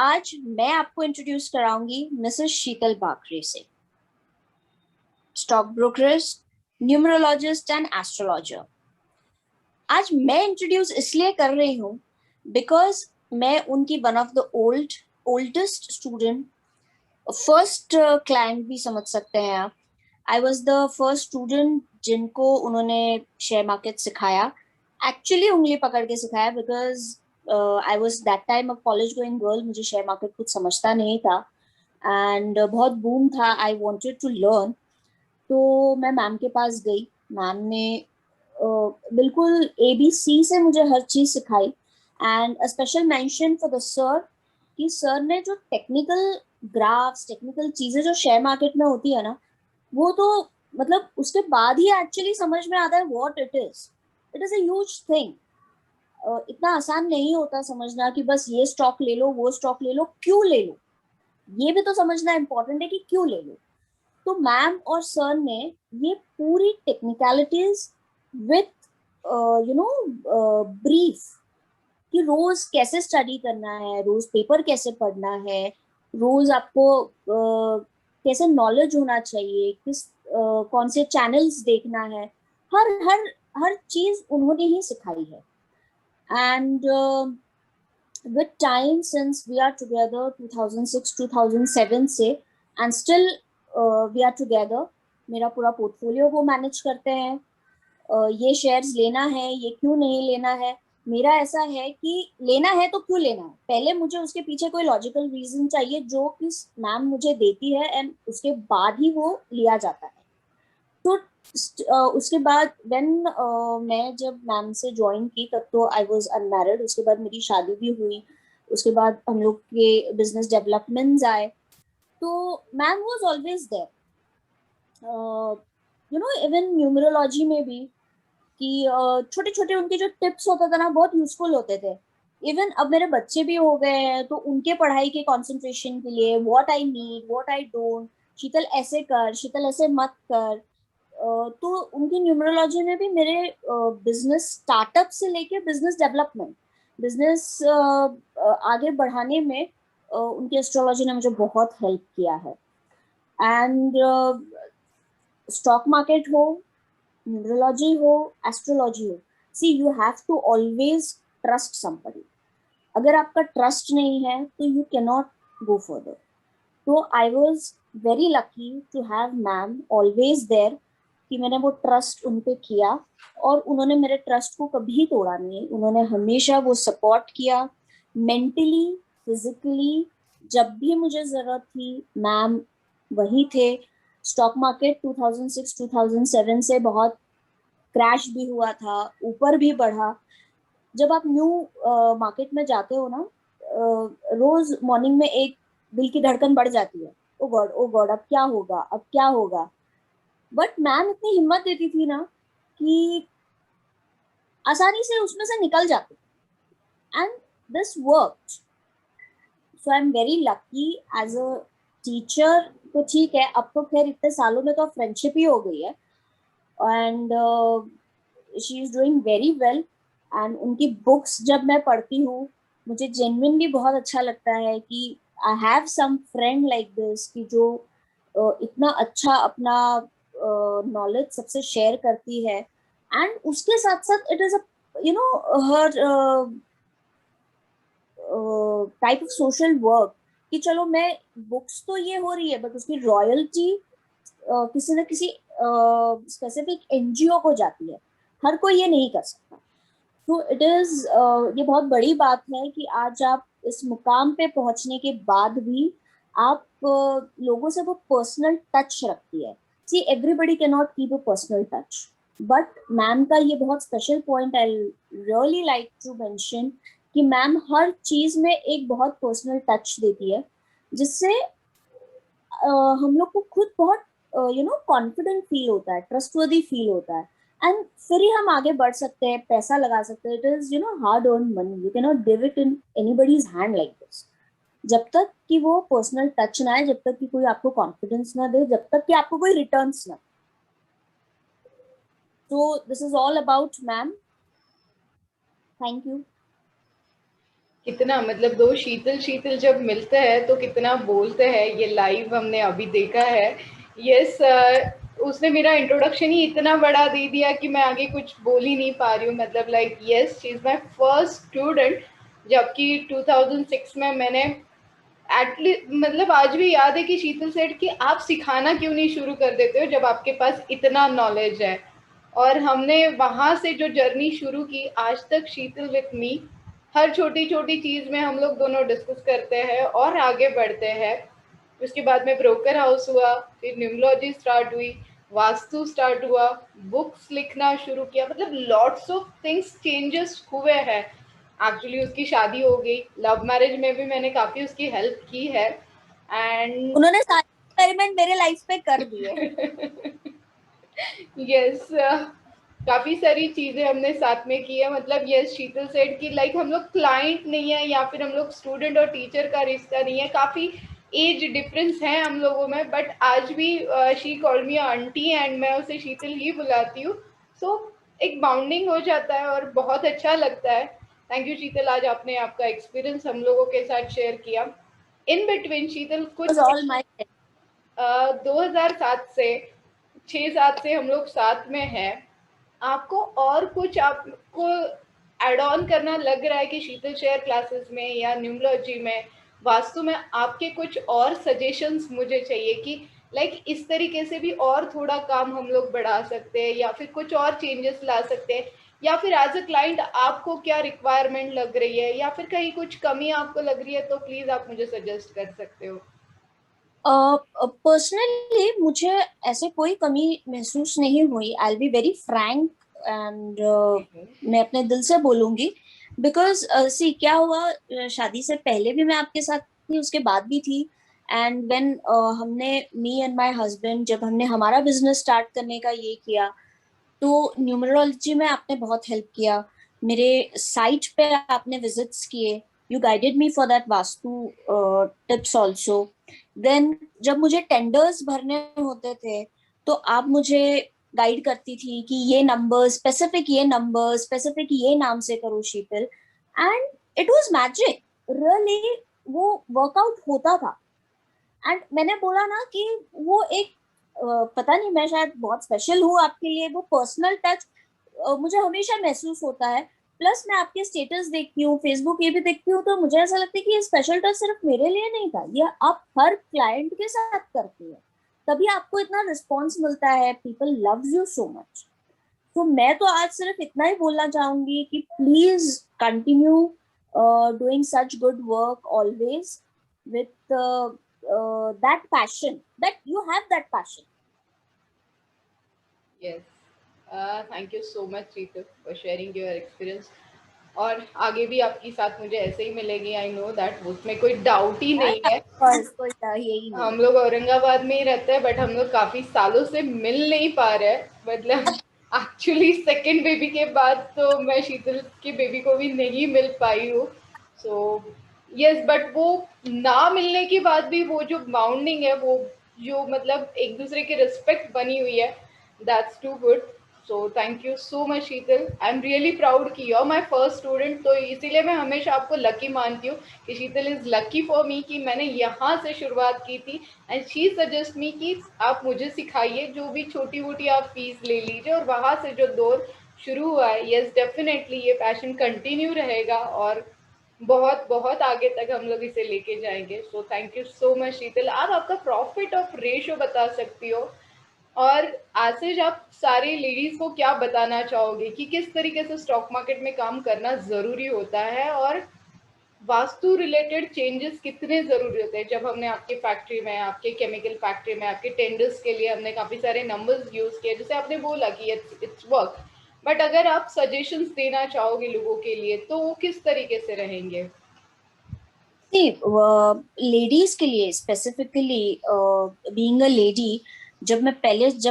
आज मैं आपको इंट्रोड्यूस कराऊंगी मिसेस शीतल बाकरे से, stock brokers, numerologist and astrologer. आज मैं इंट्रोड्यूस इसलिए कर रही हूँ बिकॉज मैं उनकी one of the oldest student, first client भी समझ सकते हैं आप। I was the first student जिनको उन्होंने शेयर मार्केट सिखाया, एक्चुअली उंगली पकड़ के सिखाया, because I was that time a college going girl. मुझे शेयर मार्केट कुछ समझता नहीं था एंड बहुत बूम था, आई वॉन्टेड टू लर्न। तो मैं मैम के पास गई। मैम ने बिल्कुल ABC से मुझे हर चीज सिखाई and a special mention for the sir कि सर ने जो टेक्निकल ग्राफ्स, टेक्निकल चीजें जो शेयर मार्केट में होती है ना, वो तो मतलब उसके बाद ही एक्चुअली समझ में आता है what it is a huge thing. इतना आसान नहीं होता समझना कि बस ये स्टॉक ले लो, वो स्टॉक ले लो, क्यों ले लो, ये भी तो समझना इंपॉर्टेंट है कि क्यों ले लो। तो मैम और सर ने ये पूरी टेक्निकलिटीज विथ ब्रीफ कि रोज कैसे स्टडी करना है, रोज पेपर कैसे पढ़ना है, रोज आपको कैसे नॉलेज होना चाहिए, कौन से चैनल्स देखना है, हर हर हर चीज उन्होंने ही सिखाई है। And with time, since we are together 2006 2007 से and still we are together, मेरा पूरा पोर्टफोलियो वो मैनेज करते हैं। ये शेयर्स लेना है, ये क्यों नहीं लेना है। मेरा ऐसा है कि लेना है तो क्यों लेना है, पहले मुझे उसके पीछे कोई लॉजिकल रीजन चाहिए जो कि मैम मुझे देती है एंड उसके बाद ही वो लिया जाता है। तो उसके बाद व्हेन मैं जब मैम से ज्वाइन की तब तो आई वाज अनमैरिड। उसके बाद मेरी शादी भी हुई, उसके बाद हम लोग के बिजनेस डेवलपमेंट्स आए। तो ma'am was always there, even numerology में भी कि छोटे छोटे उनके जो टिप्स होते थे ना, बहुत यूजफुल होते थे। इवन अब मेरे बच्चे भी हो गए हैं तो उनके पढ़ाई के कंसंट्रेशन के लिए what I need, what I don't, Sheetal ऐसे कर, शीतल ऐसे मत कर। तो उनकी न्यूमरोलॉजी में भी मेरे बिजनेस स्टार्टअप से लेके बिजनेस डेवलपमेंट, बिजनेस आगे बढ़ाने में उनकी एस्ट्रोलॉजी ने मुझे बहुत हेल्प किया है। एंड स्टॉक मार्केट हो, न्यूमरोलॉजी हो, एस्ट्रोलॉजी हो, see you have to always trust somebody. अगर आपका ट्रस्ट नहीं है तो you can not go further. तो I was very lucky to have ma'am always there कि मैंने वो ट्रस्ट उन पे किया और उन्होंने मेरे ट्रस्ट को कभी तोड़ा नहीं। उन्होंने हमेशा वो सपोर्ट किया, मेंटली, फिजिकली। जब भी मुझे जरूरत थी मैम वही थे। स्टॉक मार्केट 2006-2007 से बहुत क्रैश भी हुआ था, ऊपर भी बढ़ा। जब आप न्यू मार्केट में जाते हो ना, रोज मॉर्निंग में एक दिल की धड़कन बढ़ जाती है, ओ गॉड ओ गॉड, अब क्या होगा, अब क्या होगा। बट मैम इतनी हिम्मत देती थी ना कि आसानी से उसमें से निकल जाते। And this worked. So I am very lucky as a teacher. तो ठीक है, अब तो खैर इतने सालों में तो फ्रेंडशिप ही हो गई है and she is doing very well. And उनकी बुक्स जब मैं पढ़ती हूँ मुझे जेन्युइनली बहुत अच्छा लगता है कि I have some friend like this, कि जो इतना अच्छा अपना नॉलेज सबसे शेयर करती है। एंड उसके साथ साथ it is a her type of social work कि चलो मैं, बुक्स तो ये हो रही है बट उसकी रॉयल्टी किसी न किसी स्पेसिफिक NGO को जाती है। हर कोई ये नहीं कर सकता। तो इट इज, ये बहुत बड़ी बात है कि आज आप इस मुकाम पे पहुंचने के बाद भी आप लोगों से वो पर्सनल टच रखती है। See everybody can not keep a personal touch, but ma'am का ये बहुत special point I really like to mention कि मैम हर चीज में एक बहुत पर्सनल टच देती है, जिससे हम लोग को खुद बहुत कॉन्फिडेंट फील होता है, ट्रस्टवर्दी फील होता है। एंड फिर ही हम आगे बढ़ सकते हैं, पैसा लगा सकते हैं। It is hard earn money, you can not give it in anybody's hand like this. जब तक कि वो पर्सनल टच ना आए, जब तक कि कोई आपको कॉन्फिडेंस ना दे, जब तक कि आपको कोई रिटर्न्स ना। तो this is all about ma'am. Thank you. कितना मतलब दो शीतल शीतल जब मिलते हैं तो कितना बोलते हैं, ये लाइव हमने अभी देखा है। यस, उसने मेरा इंट्रोडक्शन ही इतना बड़ा दे दिया कि मैं आगे कुछ बोल ही नहीं पा रही हूँ। मतलब like yes, she is my first student, जबकि 2006 में मैंने एटलीस्ट, मतलब आज भी याद है कि शीतल सेठ कि आप सिखाना क्यों नहीं शुरू कर देते हो जब आपके पास इतना नॉलेज है। और हमने वहां से जो जर्नी शुरू की आज तक, शीतल विथ मी, हर छोटी छोटी चीज में हम लोग दोनों डिस्कस करते हैं और आगे बढ़ते हैं। उसके बाद में ब्रोकर हाउस हुआ, फिर न्यूमरोलॉजी स्टार्ट हुई, वास्तु स्टार्ट हुआ, बुक्स लिखना शुरू किया, मतलब लॉट्स ऑफ थिंग्स चेंजेस हुए हैं। एक्चुअली उसकी शादी हो गई, लव मैरिज में भी मैंने काफी उसकी हेल्प की है। एंड उन्होंने सारे एक्सपेरिमेंट मेरे लाइफ पे कर दिए। यस, काफी सारी चीजें हमने साथ में की है। मतलब यस, शीतल सेठ की लाइक हम लोग क्लाइंट नहीं है या फिर हम लोग स्टूडेंट और टीचर का रिश्ता नहीं है, काफी एज डिफरेंस है हम लोगों में, बट आज भी she call me aunty and मैं उसे शीतल ही बुलाती हूँ। सो एक बाउंडिंग हो जाता है और बहुत अच्छा लगता है। थैंक यू शीतल, आज आपने आपका एक्सपीरियंस हम लोगों के साथ शेयर किया। इन बिटवीन शीतल कुछ वाज ऑल माय। 2007 से 6-7 से हम लोग साथ में हैं। आपको और कुछ आपको एड ऑन करना लग रहा है कि शीतल शेयर क्लासेस में या न्यूमरोलॉजी में, वास्तु में आपके कुछ और सजेशंस मुझे चाहिए कि लाइक इस तरीके से भी और थोड़ा काम हम लोग बढ़ा सकते हैं या फिर कुछ और चेंजेस ला सकते हैं, या फिर एज अ क्लाइंट आपको क्या रिक्वायरमेंट लग रही है या फिर कहीं कुछ कमी आपको लग रही है, तो प्लीज आप मुझे सजेस्ट कर सकते हो। पर्सनली मुझे ऐसे कोई कमी महसूस नहीं हुई। आई बी वेरी फ्रैंक एंड मैं अपने दिल से बोलूंगी। बिकॉज सी क्या हुआ, शादी से पहले भी मैं आपके साथ थी, उसके बाद भी थी। एंड व्हेन हमने, मी एंड माय हस्बैंड, जब हमने हमारा बिजनेस स्टार्ट करने का ये किया, तो न्यूमरोलॉजी में आपने बहुत हेल्प किया। मेरे साइट पे आपने विजिट्स किए। You guided me for that vastu tips also. Then जब मुझे टेंडर्स भरने होते थे, तो आप मुझे गाइड करती थी कि ये नंबर स्पेसिफिक ये नाम से करो Sheetal. And it was magic, really. वो वर्कआउट होता था। एंड मैंने बोला ना कि वो एक पता नहीं, मैं शायद बहुत स्पेशल हूँ आपके लिए, वो पर्सनल टच मुझे हमेशा महसूस होता है। प्लस मैं आपके स्टेटस देखती हूँ, फेसबुक ये भी देखती हूँ, तो मुझे ऐसा लगता है कि ये स्पेशल टच सिर्फ मेरे लिए नहीं था, ये आप हर क्लाइंट के साथ करती है। तभी आपको इतना रिस्पॉन्स मिलता है, people love you so much. तो मैं तो आज सिर्फ इतना ही बोलना चाहूंगी कि please continue doing such good work always with that passion, that you have that passion. Yes, thank you so much Ritu for sharing your experience. और आगे भी आपके साथ मुझे ऐसे ही मिलेगी, आई नो दैट, उसमें कोई डाउट ही नहीं है। बस कोई यही नहीं हम है। लोग औरंगाबाद में ही रहते हैं बट हम लोग काफी सालों से मिल नहीं पा रहे हैं। मतलब एक्चुअली सेकंड बेबी के बाद तो मैं शीतल के बेबी को भी नहीं मिल पाई हूँ। सो यस, बट वो ना मिलने के बाद भी वो जो बाउंडिंग है, वो जो मतलब एक दूसरे की रिस्पेक्ट बनी हुई है, that's too good. So thank you so much Sheetal, I am really proud कि you are my first student. तो इसीलिए मैं हमेशा आपको लकी मानती हूँ कि Sheetal is lucky for me कि मैंने यहाँ से शुरुआत की थी। एंड शी सजेस्ट मी कि आप मुझे सिखाइए, जो भी छोटी मोटी आप फीस ले लीजिए, और वहाँ से जो दौर शुरू हुआ है, यस डेफिनेटली ये पैशन कंटिन्यू रहेगा और बहुत बहुत आगे तक हम लोग इसे लेके जाएंगे। So thank you so much Sheetal. आप आपका प्रॉफिट ऑफ रेशो बता सकती हो, और आशीष आप सारी लेडीज को क्या बताना चाहोगे कि किस तरीके से स्टॉक मार्केट में काम करना जरूरी होता है, और वास्तु रिलेटेड चेंजेस कितने जरूरी होते हैं। जब हमने आपके फैक्ट्री में, आपके केमिकल फैक्ट्री में, आपके टेंडर्स के लिए हमने काफी सारे नंबर्स यूज किए, जैसे आपने बोला कि इट्स वर्क, बट अगर आप सजेशंस देना चाहोगे लोगों के लिए तो वो किस तरीके से रहेंगे। सी, लेडीज के लिए स्पेसिफिकली, बीइंग अ लेडी, जब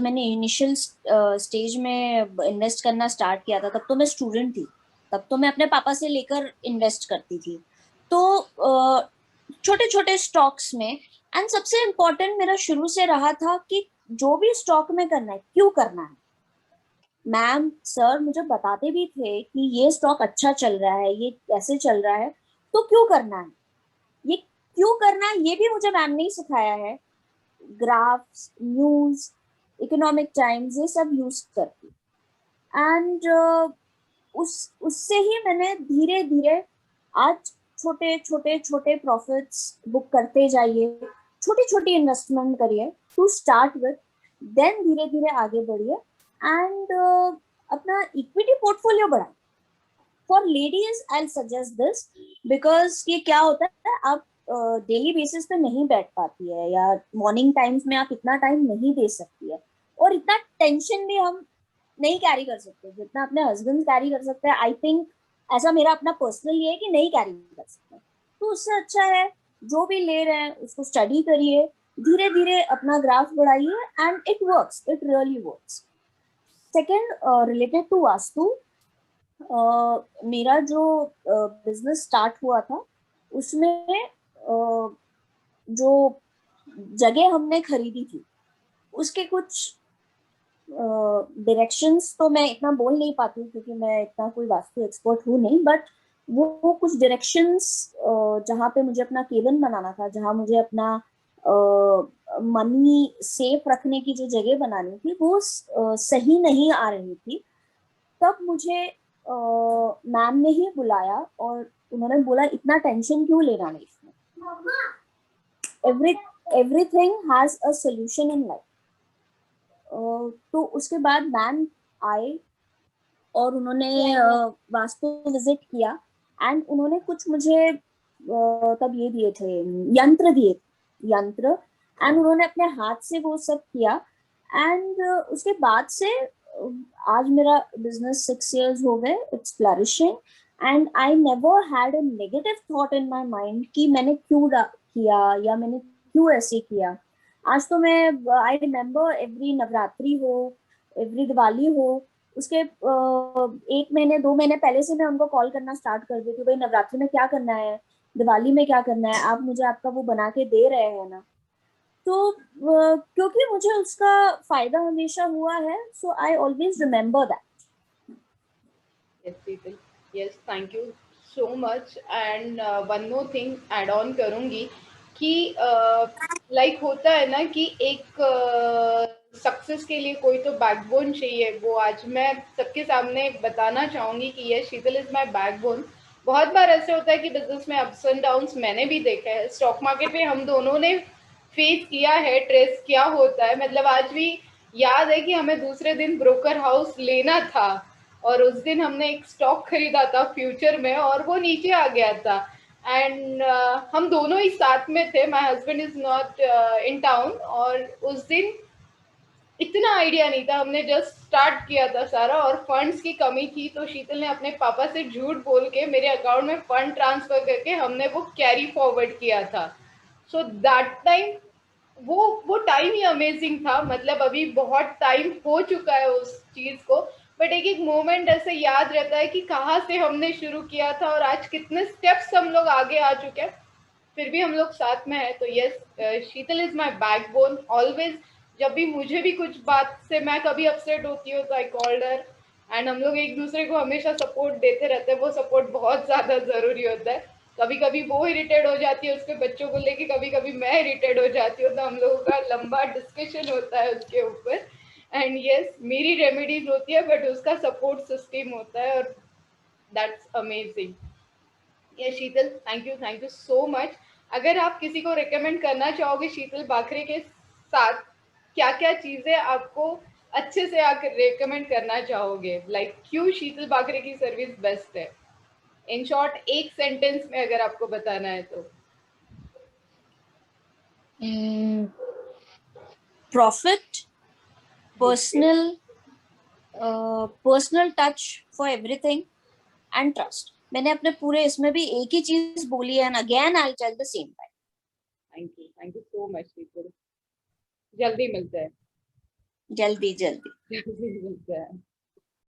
मैंने इनिशियल स्टेज में इन्वेस्ट करना स्टार्ट किया था, तब तो मैं स्टूडेंट थी। तब तो मैं अपने पापा से लेकर इन्वेस्ट करती थी। तो छोटे छोटे स्टॉक्स में, एंड सबसे इम्पोर्टेंट मेरा शुरू से रहा था कि जो भी स्टॉक में करना है, क्यों करना है। मैम सर मुझे बताते भी थे कि ये स्टॉक अच्छा चल रहा है, ये कैसे चल रहा है। तो क्यों करना है, ये क्यों करना है, ये भी मुझे मैम ने ही सिखाया है। ग्राफ्स, न्यूज, इकोनॉमिक टाइम्स, ये सब यूज करती। एंड उससे ही मैंने धीरे धीरे आज छोटे छोटे छोटे प्रॉफिट्स बुक करते जाइए, छोटी छोटी इन्वेस्टमेंट करिए टू स्टार्ट विद, देन धीरे धीरे आगे बढ़िए एंड अपना इक्विटी पोर्टफोलियो बढ़ाए। For ladies I suggest this, because ये क्या होता है, आप डेली बेसिस पे नहीं बैठ पाती है या मॉर्निंग टाइम्स में आप इतना टाइम नहीं दे सकती है, और इतना टेंशन भी हम नहीं कैरी कर सकते जितना अपने हस्बैंड कैरी कर सकते हैं। आई थिंक ऐसा मेरा अपना पर्सनल ये है कि नहीं कैरी कर सकते, तो उससे अच्छा है जो भी ले रहे हैं उसको स्टडी करिए, धीरे धीरे अपना ग्राफ बढ़ाइए and it works, it really works. Second, related to vastu, मेरा जो बिजनेस स्टार्ट हुआ था उसमें जो जगह हमने खरीदी थी उसके कुछ डायरेक्शंस तो मैं इतना बोल नहीं पाती हूँ क्योंकि मैं इतना कोई वास्तु एक्सपर्ट हूँ नहीं, बट वो कुछ डायरेक्शंस जहाँ पे मुझे अपना केबिन बनाना था, जहाँ मुझे अपना मनी सेफ रखने की जो जगह बनानी थी वो सही नहीं आ रही थी। तब मुझे मैम ने ही बुलाया और उन्होंने बोला इतना टेंशन क्यों लेना है इसमें, every everything has a solution in life. तो उसके बाद मैम आए और उन्होंने वास्तु विजिट किया एंड उन्होंने कुछ मुझे तब ये दिए थे, यंत्र दिए थे, यंत्र, एंड उन्होंने अपने हाथ से वो सब किया एंड उसके बाद से आज मेरा बिजनेस 6 years हो गए, it's flourishing and I never had a negative thought in my mind कि मैंने क्यों किया या मैंने क्यों ऐसे किया। आज तो मैं, आई रिमेम्बर एवरी नवरात्रि हो, एवरी दिवाली हो, उसके 1 महीने 2 महीने पहले से मैं उनको कॉल करना स्टार्ट कर देती हूँ, भाई नवरात्रि में क्या करना है, दिवाली में क्या करना है, आप मुझे आपका वो बना के दे रहे हैं ना। तो क्योंकि मुझे उसका फायदा हमेशा हुआ है, so I always remember that. Yes, people. Yes, thank you so much. And one more thing add on करूँगी कि लाइक होता है ना कि एक सक्सेस के लिए कोई तो बैकबोन चाहिए, वो आज मैं सबके सामने बताना चाहूँगी कि ये शीतल इज माय बैकबोन। बहुत बार ऐसे होता है कि बिजनेस में अप्स एंड डाउन्स मैंने भी देखा है, स्टॉक मार्केट में हम दोनों ने फेस किया है, ट्रेस किया होता है। मतलब आज भी याद है कि हमें दूसरे दिन ब्रोकर हाउस लेना था और उस दिन हमने एक स्टॉक खरीदा था फ्यूचर में और वो नीचे आ गया था एंड हम दोनों ही साथ में थे, my husband is not in town, और उस दिन इतना आइडिया नहीं था, हमने जस्ट स्टार्ट किया था सारा और फंड्स की कमी थी, तो शीतल ने अपने पापा से झूठ बोल के मेरे अकाउंट में फंड ट्रांसफर करके हमने वो कैरी फॉरवर्ड किया था। सो दैट टाइम वो टाइम ही अमेजिंग था। मतलब अभी बहुत टाइम हो चुका है उस चीज को, बट एक एक मोमेंट ऐसे याद रहता है कि कहाँ से हमने शुरू किया था और आज कितने स्टेप्स हम लोग आगे आ चुके हैं, फिर भी हम लोग साथ में है। तो yes, Sheetal is my backbone always. जब भी मुझे भी कुछ बात से मैं कभी अपसेट होती हूँ तो आई कॉल्ड हर, एंड हम लोग एक दूसरे को हमेशा सपोर्ट देते रहते हैं। वो सपोर्ट बहुत ज़्यादा ज़रूरी होता है। कभी कभी वो इरिटेट हो जाती है उसके बच्चों को लेके, कभी कभी मैं इरिटेट हो जाती हूँ, तो हम लोगों का लंबा डिस्कशन होता है उसके ऊपर। एंड यस, मेरी रेमेडीज होती है बट उसका सपोर्ट सिस्टम होता है, और दैट्स अमेजिंग। ये शीतल, थैंक यू सो मच। अगर आप किसी को रिकमेंड करना चाहोगे शीतल बाखरे के साथ, क्या क्या चीजें आपको अच्छे से आकर रिकमेंड करना चाहोगे, लाइक क्यों शीतल बाखरे की सर्विस बेस्ट है? इन शॉर्ट एक सेंटेंस में अगर आपको बताना है तो। Profit, personal personal touch for everything and trust. मैंने अपने पूरे इसमें भी एक ही चीज बोली है, and again I tell the same time. Thank you so much Sheetal. जल्दी मिलते हैं। जल्दी जल्दी। जल्दी मिलते हैं।